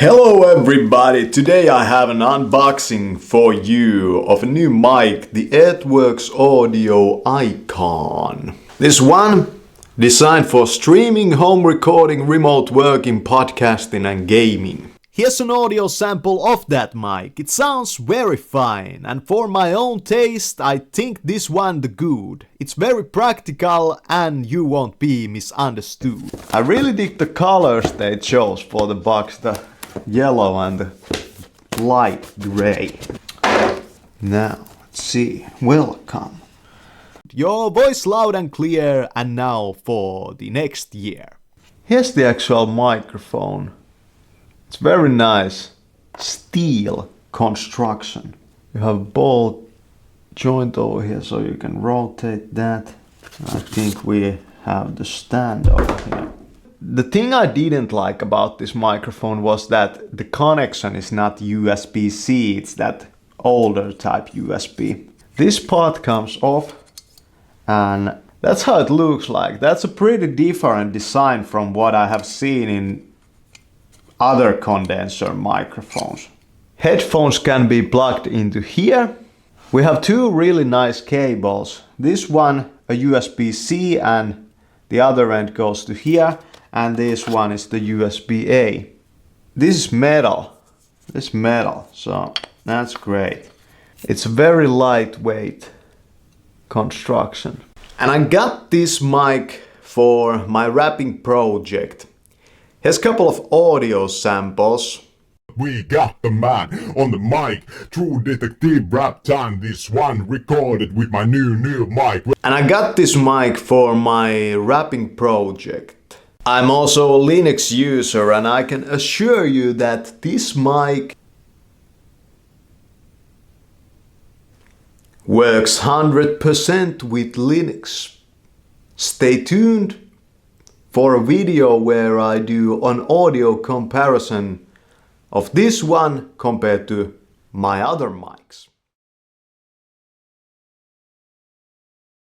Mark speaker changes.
Speaker 1: Hello everybody! Today I have an unboxing for you of a new mic, the EARTHWORKS Audio ICON. This one designed for streaming, home recording, remote working, podcasting and gaming. Here's an audio sample of that mic. It sounds very fine, and for my own taste I think this one the good. It's very practical and you won't be misunderstood. I really dig the colors they chose for the box, the yellow and the light gray. Now, let's see. Welcome. Your voice loud and clear, and now for the next year. Here's the actual microphone. It's very nice. Steel construction. You have a ball joint over here so you can rotate that. I think we have the stand over here. The thing I didn't like about this microphone was that the connection is not USB-C, it's that older type USB. This part comes off and that's how it looks like. That's a pretty different design from what I have seen in other condenser microphones. Headphones can be plugged into here. We have two really nice cables. This one a USB-C and the other end goes to here. And this one is the USB-A. This is metal. This metal, so that's great. It's a very lightweight construction. And I got this mic for my rapping project. Here's a couple of audio samples.
Speaker 2: We got the man on the mic, true detective rap time, this one recorded with my new mic.
Speaker 1: And I got this mic for my rapping project. I'm also a Linux user and I can assure you that this mic works 100% with Linux. Stay tuned for a video where I do an audio comparison of this one compared to my other mics.